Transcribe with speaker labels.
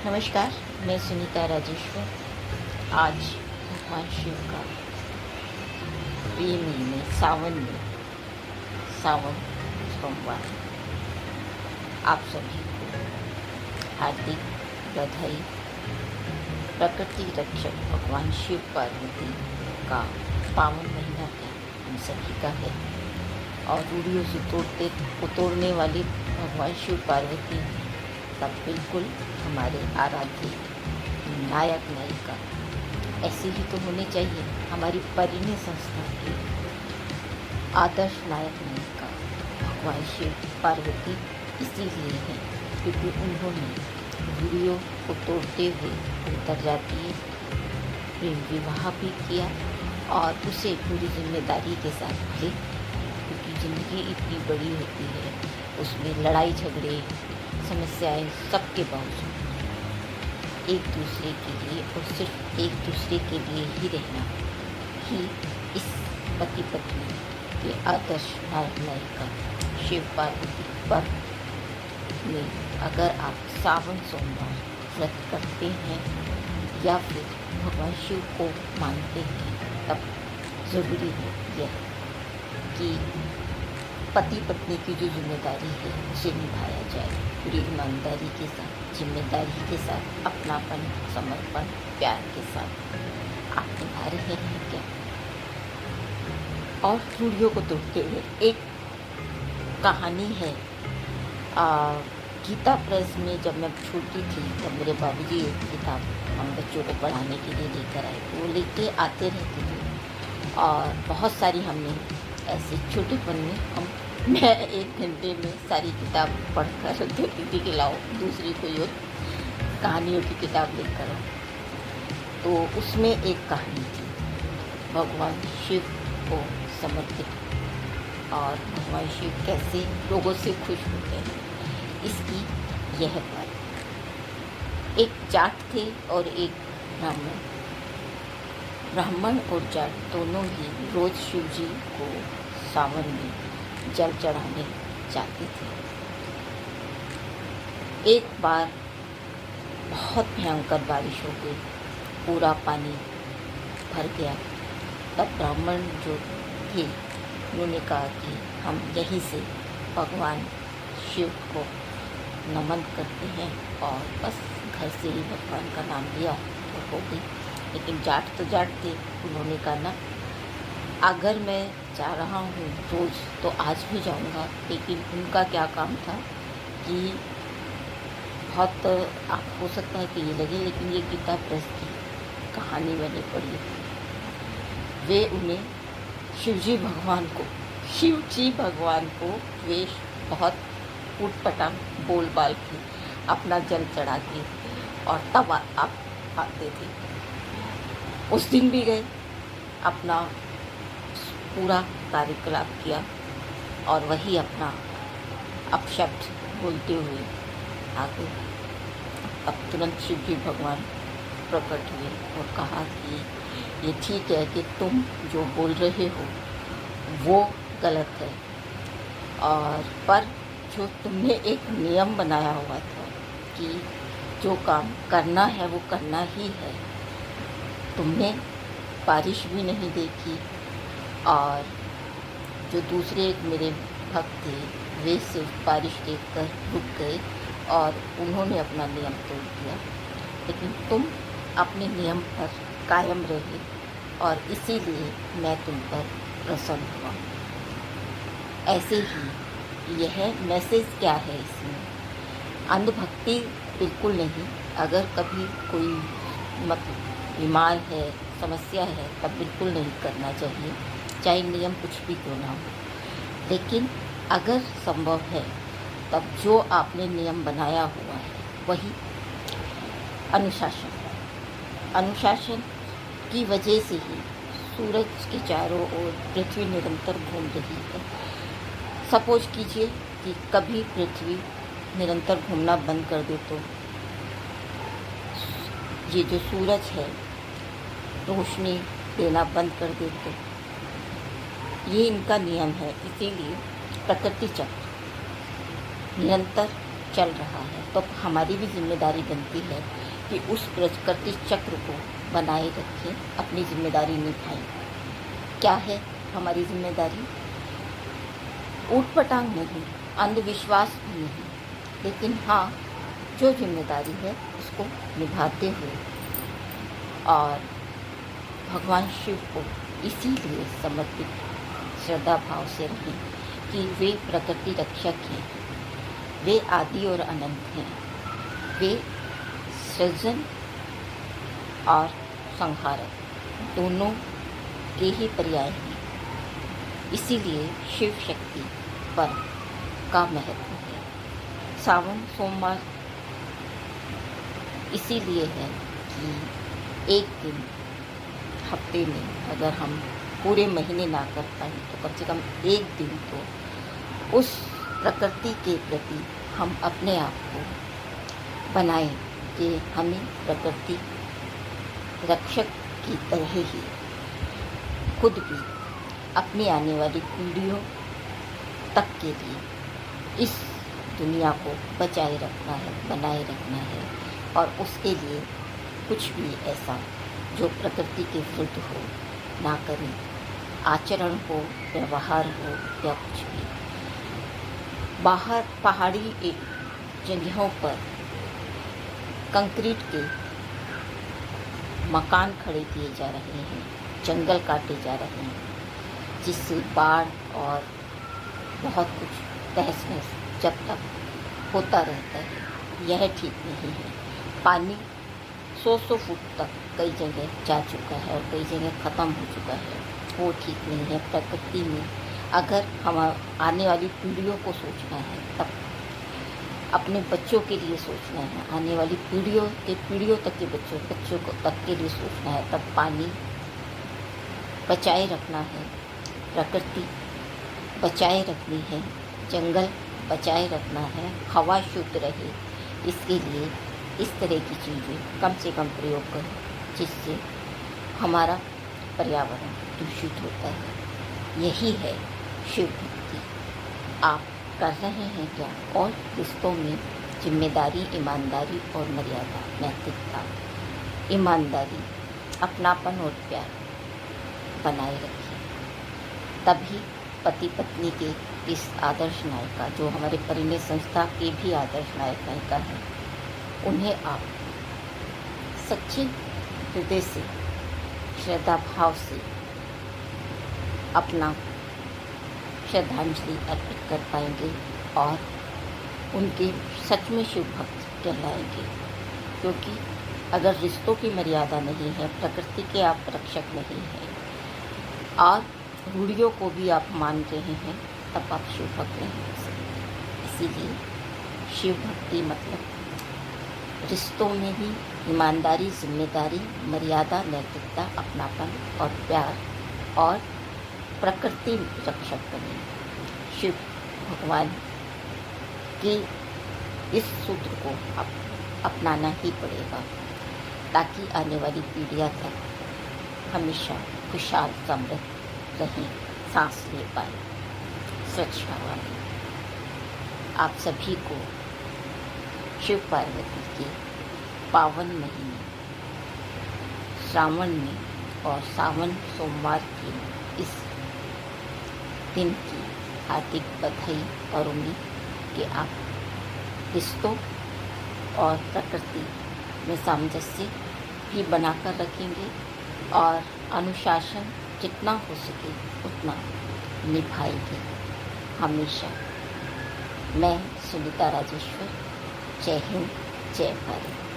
Speaker 1: नमस्कार, मैं सुनीता राजेश्वर। आज भगवान शिव का प्रिय महीने सावन सोमवार आप सभी को हार्दिक बधाई। प्रकृति रक्षक भगवान शिव पार्वती का पावन महीना क्या हम सभी का है और रूढ़ियों से तोड़ने वाले भगवान शिव पार्वती तब बिल्कुल हमारे आराध्य नायक नायिका ऐसे ही तो होने चाहिए। हमारी परिणय संस्था की आदर्श नायक नायिका भगवान शिव पार्वती इसीलिए है क्योंकि उन्होंने रूढ़ियों को तोड़ते हुए अंतर्जातीय प्रेम विवाह भी किया और उसे पूरी जिम्मेदारी के साथ भले, क्योंकि ज़िंदगी इतनी बड़ी होती है, उसमें लड़ाई झगड़े समस्याएं सबके बावजूद एक दूसरे के लिए और सिर्फ एक दूसरे के लिए ही रहना ही इस पति पत्नी के आदर्श नायक नायिका शिव पार्वती पर्व में अगर आप सावन सोमवार व्रत करते हैं या फिर भगवान शिव को मानते हैं तब ज़रूरी है यह कि पति पत्नी की जो जिम्मेदारी है उसे निभाया जाए पूरी ईमानदारी के साथ, जिम्मेदारी के साथ, अपनापन, समर्पण, प्यार के साथ आप निभा रहे हैं क्या। और रूढ़ियों को तोड़ते हुए एक कहानी है। गीता प्रेस में जब मैं छोटी थी तब मेरे बाबूजी एक किताब हम बच्चों को पढ़ाने के लिए लेकर आए, वो लेके आते रहते थे और बहुत सारी हमने ऐसे छोटेपन में मैं 1 घंटे में सारी किताब पढ़कर देती थी कि लाओ दूसरी कोई और कहानियों की किताब लेकर आओ। तो उसमें एक कहानी थी भगवान शिव को समर्पित और भगवान शिव कैसे लोगों से खुश होते हैं इसकी यह बात। एक जाट थे और एक ब्राह्मण और जाट दोनों ही रोज़ शिव जी को सावन में जल चढ़ाने जाते थे। एक बार बहुत भयंकर बारिश हो गई, पूरा पानी भर गया। तब ब्राह्मण जो थे उन्होंने कहा कि हम यहीं से भगवान शिव को नमन करते हैं और बस घर से ही भगवान का नाम लिया तो हो गई। लेकिन जाट तो जाट थे, उन्होंने कहा ना, अगर मैं जा रहा हूँ रोज़ तो आज भी जाऊँगा। लेकिन उनका क्या काम था कि बहुत आप हो सकता है कि ये लगे, लेकिन ये गीता प्रेस की कहानी मैंने पढ़ी। वे उन्हें शिवजी भगवान को वे बहुत उटपटांग बोल बाल के अपना जल चढ़ा के और तब आप आते थे। उस दिन भी गए, अपना पूरा कार्यकलाप किया और वही अपना अपशब्द बोलते हुए आ गए। अब तुरंत शिव जी भगवान प्रकट हुए और कहा कि ये ठीक है कि तुम जो बोल रहे हो वो गलत है, और पर जो तुमने एक नियम बनाया हुआ था कि जो काम करना है वो करना ही है, तुमने बारिश भी नहीं देखी और जो दूसरे एक मेरे भक्त थे वे सिर्फ बारिश देखकर रुक गए और उन्होंने अपना नियम तोड़ दिया, लेकिन तुम अपने नियम पर कायम रहे और इसीलिए मैं तुम पर प्रसन्न हुआ। ऐसे ही यह मैसेज क्या है इसमें? अंधभक्ति बिल्कुल नहीं। अगर कभी कोई बीमार है, समस्या है, तब बिल्कुल नहीं करना चाहिए, चाहे नियम कुछ भी क्यों ना हो। लेकिन अगर संभव है तब जो आपने नियम बनाया हुआ है वही अनुशासन की वजह से ही सूरज के चारों ओर पृथ्वी निरंतर घूम रही है। सपोज कीजिए कि कभी पृथ्वी निरंतर घूमना बंद कर दे तो ये जो सूरज है रोशनी देना बंद कर दे तो ये इनका नियम है। इसीलिए प्रकृति चक्र निरंतर चल रहा है। तो हमारी भी जिम्मेदारी बनती है कि उस प्रकृति चक्र को बनाए रखें, अपनी जिम्मेदारी निभाएं। क्या है हमारी जिम्मेदारी? ऊट-पटांग नहीं, अंधविश्वास भी नहीं, लेकिन हाँ, जो जिम्मेदारी है उसको निभाते हुए और भगवान शिव को इसीलिए समर्पित श्रद्धा भाव से रहें कि वे प्रकृति रक्षक हैं, वे आदि और अनंत हैं, वे सृजन और संहारक दोनों के ही पर्याय हैं। इसीलिए शिव शक्ति पर का महत्व है। सावन सोमवार इसीलिए है कि एक दिन हफ्ते में अगर हम पूरे महीने ना कर पाएँ तो कम से कम एक दिन तो उस प्रकृति के प्रति हम अपने आप को बनाएं कि हमें प्रकृति रक्षक की तरह ही खुद भी अपनी आने वाली पीढ़ियों तक के लिए इस दुनिया को बचाए रखना है, बनाए रखना है और उसके लिए कुछ भी ऐसा जो प्रकृति के विरुद्ध हो ना करें, आचरण हो, व्यवहार हो या कुछ भी। बाहर पहाड़ी जगहों पर कंक्रीट के मकान खड़े किए जा रहे हैं, जंगल काटे जा रहे हैं, जिससे बाढ़ और बहुत कुछ तहस-नहस जब तक होता रहता है। यह ठीक नहीं है। पानी 100 फुट तक कई जगह जा चुका है और कई जगह ख़त्म हो चुका है, वो ठीक नहीं है। प्रकृति में अगर हम आने वाली पीढ़ियों को सोचना है, तब अपने बच्चों के लिए सोचना है, आने वाली पीढ़ियों तक के बच्चों को तक के लिए सोचना है, तब पानी बचाए रखना है, प्रकृति बचाए रखनी है, जंगल बचाए रखना है, हवा शुद्ध रहे। इसके लिए इस तरह की चीज़ें कम से कम प्रयोग करें, जिससे हमारा पर्यावरण दूषित होता है। यही है शिव भक्ति। आप कर रहे हैं क्या? और रिश्तों में जिम्मेदारी, ईमानदारी और मर्यादा, नैतिकता, ईमानदारी, अपनापन और प्यार बनाए रखिए। तभी पति पत्नी के इस आदर्श नायिका, जो हमारे परिणय संस्था के भी आदर्श नायिका है, उन्हें आप सच्चे हृदय से, श्रद्धा भाव से अपना श्रद्धांजलि अर्पित कर पाएंगे और उनके सच में शिव भक्त कहलाएंगे। क्योंकि अगर रिश्तों की मर्यादा नहीं है, प्रकृति के आप रक्षक नहीं हैं और रूढ़ियों को भी आप मान रहे हैं, तब आप शिव भक्त नहीं हो सकते। इसीलिए शिव भक्ति मतलब रिश्तों में भी ईमानदारी, जिम्मेदारी, मर्यादा, नैतिकता, अपनापन और प्यार और प्रकृति रक्षक बने। शिव भगवान के इस सूत्र को अपनाना ही पड़ेगा, ताकि आने वाली पीढ़ियाँ तक हमेशा खुशहाल समृद्ध रहें, सांस ले पाए स्वच्छ हवा में। आप सभी को शिव पार्वती के पावन महीने श्रावण में और सावन सोमवार के इस दिन की हार्दिक बधाई और उम्मीद कि आप रिश्तों और प्रकृति में सामंजस्य भी बनाकर रखेंगे और अनुशासन जितना हो सके उतना निभाएंगे हमेशा। मैं सुनीता राजेश्वर, जय हिंद, जय भारत।